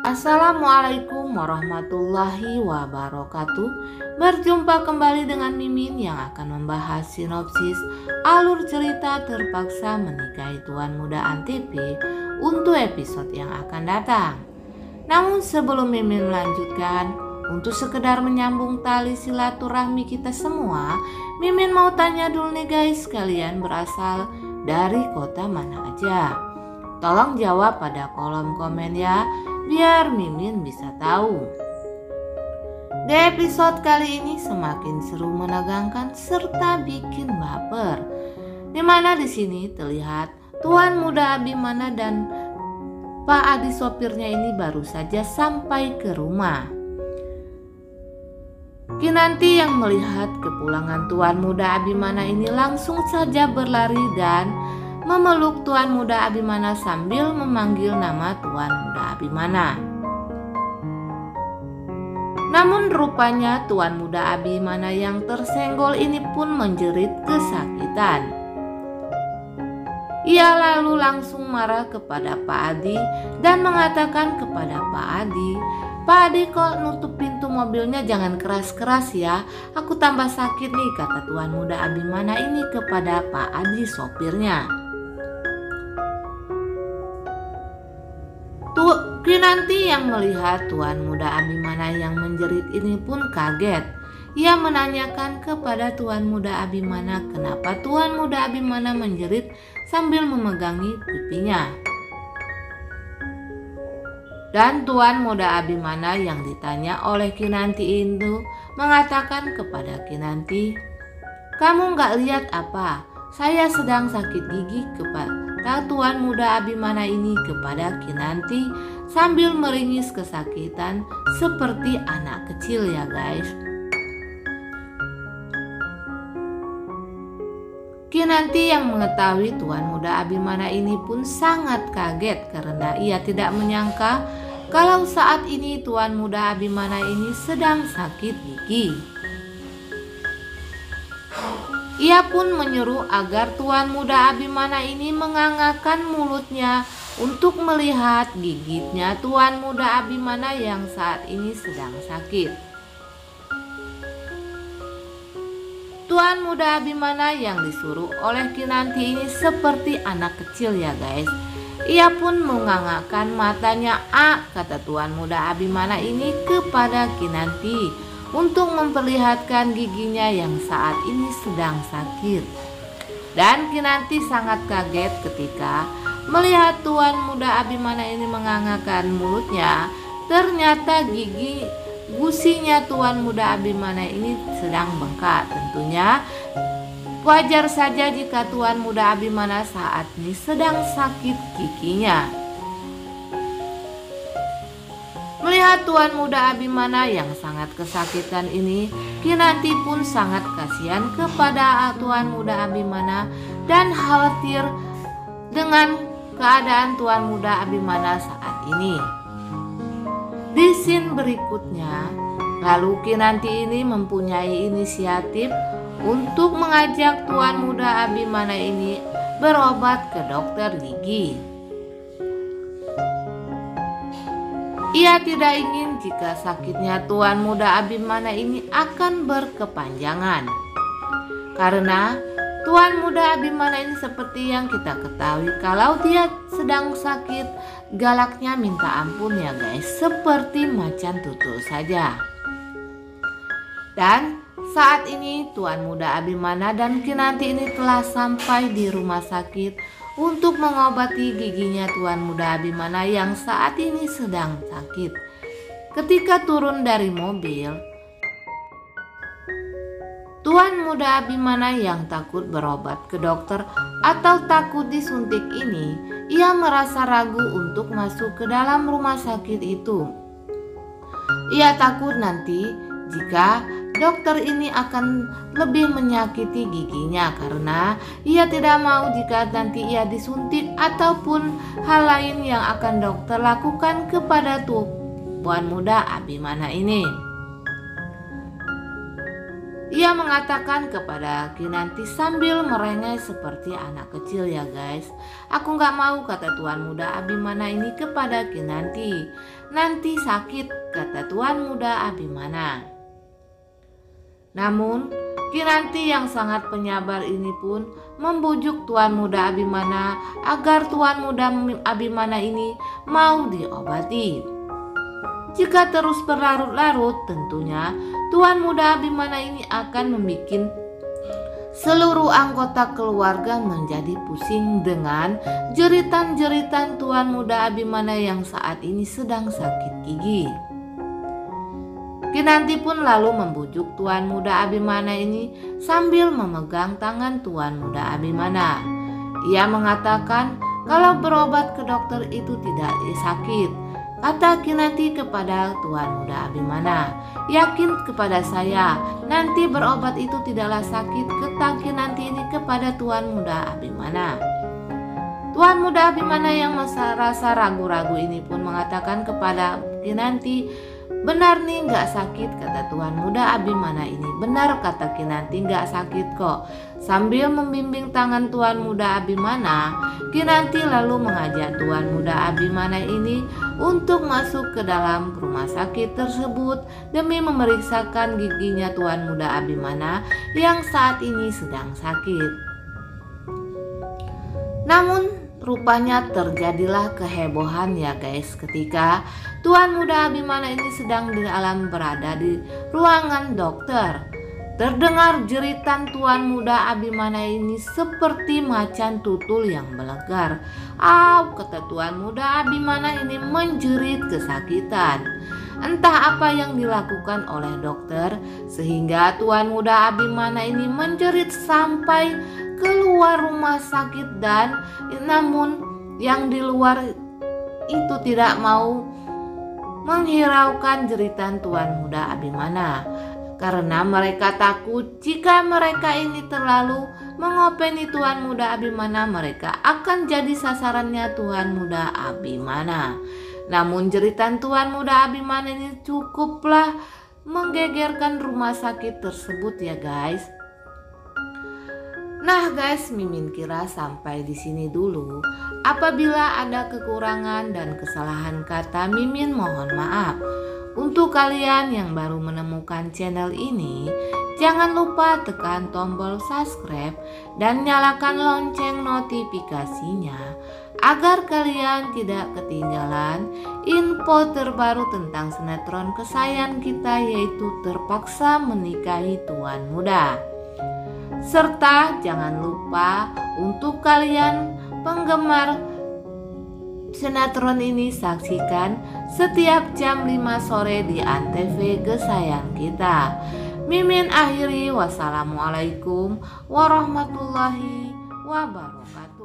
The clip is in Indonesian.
Assalamualaikum warahmatullahi wabarakatuh. Berjumpa kembali dengan Mimin yang akan membahas sinopsis alur cerita Terpaksa Menikahi Tuan Muda Antv untuk episode yang akan datang. Namun sebelum Mimin melanjutkan, untuk sekedar menyambung tali silaturahmi kita semua, Mimin mau tanya dulu nih guys, kalian berasal dari kota mana aja? Tolong jawab pada kolom komen ya, biar Mimin bisa tahu. Di episode kali ini semakin seru, menegangkan serta bikin baper. Dimana di sini terlihat Tuan Muda Abimana dan Pak Adi sopirnya ini baru saja sampai ke rumah. Kinanti yang melihat kepulangan Tuan Muda Abimana ini langsung saja berlari dan memeluk Tuan Muda Abimana sambil memanggil nama Tuan Muda Abimana. Namun rupanya Tuan Muda Abimana yang tersenggol ini pun menjerit kesakitan. Ia lalu langsung marah kepada Pak Adi dan mengatakan kepada Pak Adi, "Pak Adi, kok nutup pintu mobilnya jangan keras-keras ya, aku tambah sakit nih," kata Tuan Muda Abimana ini kepada Pak Adi sopirnya. Kinanti yang melihat Tuan Muda Abimana yang menjerit ini pun kaget. Ia menanyakan kepada Tuan Muda Abimana kenapa Tuan Muda Abimana menjerit sambil memegangi pipinya. Dan Tuan Muda Abimana yang ditanya oleh Kinanti itu mengatakan kepada Kinanti, "Kamu gak lihat apa? Saya sedang sakit gigi," kata Tuan Muda Abimana ini kepada Kinanti sambil meringis kesakitan seperti anak kecil ya guys. Kinanti yang mengetahui Tuan Muda Abimana ini pun sangat kaget karena ia tidak menyangka kalau saat ini Tuan Muda Abimana ini sedang sakit gigi. Ia pun menyuruh agar Tuan Muda Abimana ini mengangakkan mulutnya untuk melihat gigitnya Tuan Muda Abimana yang saat ini sedang sakit. Tuan Muda Abimana yang disuruh oleh Kinanti ini seperti anak kecil ya guys. Ia pun mengangakkan matanya, kata Tuan Muda Abimana ini kepada Kinanti untuk memperlihatkan giginya yang saat ini sedang sakit. Dan Kinanti sangat kaget ketika melihat Tuan Muda Abimana ini mengangakkan mulutnya. Ternyata gigi gusinya Tuan Muda Abimana ini sedang bengkak. Tentunya wajar saja jika Tuan Muda Abimana saat ini sedang sakit giginya. Melihat Tuan Muda Abimana yang sangat kesakitan ini, Kinanti pun sangat kasihan kepada Tuan Muda Abimana dan khawatir dengan keadaan Tuan Muda Abimana saat ini. Di scene berikutnya, lalu Kinanti ini mempunyai inisiatif untuk mengajak Tuan Muda Abimana ini berobat ke dokter gigi. Ia tidak ingin jika sakitnya Tuan Muda Abimana ini akan berkepanjangan. Karena Tuan Muda Abimana ini seperti yang kita ketahui, kalau dia sedang sakit galaknya minta ampun ya guys, seperti macan tutul saja. Dan saat ini Tuan Muda Abimana dan Kinanti ini telah sampai di rumah sakit untuk mengobati giginya Tuan Muda Abimana yang saat ini sedang sakit. Ketika turun dari mobil, Tuan Muda Abimana yang takut berobat ke dokter atau takut disuntik ini, ia merasa ragu untuk masuk ke dalam rumah sakit itu. Ia takut nanti jika dokter ini akan lebih menyakiti giginya karena ia tidak mau jika nanti ia disuntik ataupun hal lain yang akan dokter lakukan kepada Tuan Muda Abimana ini. Ia mengatakan kepada Kinanti sambil merengek seperti anak kecil, ya guys. "Aku gak mau," kata Tuan Muda Abimana ini kepada Kinanti. "Nanti sakit," kata Tuan Muda Abimana. Namun Kinanti yang sangat penyabar ini pun membujuk Tuan Muda Abimana agar Tuan Muda Abimana ini mau diobati. Jika terus berlarut-larut, tentunya Tuan Muda Abimana ini akan membuat seluruh anggota keluarga menjadi pusing dengan jeritan-jeritan Tuan Muda Abimana yang saat ini sedang sakit gigi. Kinanti pun lalu membujuk Tuan Muda Abimana ini sambil memegang tangan Tuan Muda Abimana. Ia mengatakan kalau berobat ke dokter itu tidak sakit. Kata Kinanti kepada Tuan Muda Abimana, "Yakin kepada saya, nanti berobat itu tidaklah sakit," kata Kinanti ini kepada Tuan Muda Abimana. Tuan Muda Abimana yang merasa ragu-ragu ini pun mengatakan kepada Kinanti, "Benar nih gak sakit," kata Tuan Muda Abimana ini. "Benar," kata Kinanti, "gak sakit kok." Sambil membimbing tangan Tuan Muda Abimana, Kinanti lalu mengajak Tuan Muda Abimana ini untuk masuk ke dalam rumah sakit tersebut demi memeriksakan giginya Tuan Muda Abimana yang saat ini sedang sakit. Namun rupanya terjadilah kehebohan, ya guys, ketika Tuan Muda Abimana ini sedang berada di ruangan dokter. Terdengar jeritan Tuan Muda Abimana ini seperti macan tutul yang melegar. "Au," kata Tuan Muda Abimana ini menjerit kesakitan. Entah apa yang dilakukan oleh dokter sehingga Tuan Muda Abimana ini menjerit sampai keluar rumah sakit, dan namun yang di luar itu tidak mau menghiraukan jeritan Tuan Muda Abimana karena mereka takut jika mereka ini terlalu mengopeni Tuan Muda Abimana, mereka akan jadi sasarannya Tuan Muda Abimana. Namun jeritan Tuan Muda Abimana ini cukuplah menggegerkan rumah sakit tersebut, ya guys. Nah guys, Mimin kira sampai di sini dulu. Apabila ada kekurangan dan kesalahan kata, Mimin mohon maaf. Untuk kalian yang baru menemukan channel ini, jangan lupa tekan tombol subscribe dan nyalakan lonceng notifikasinya agar kalian tidak ketinggalan info terbaru tentang sinetron kesayangan kita, yaitu Terpaksa Menikahi Tuan Muda. Serta jangan lupa untuk kalian penggemar sinetron ini saksikan setiap jam 5 sore di Antv kesayangan kita. Mimin akhiri, wassalamualaikum warahmatullahi wabarakatuh.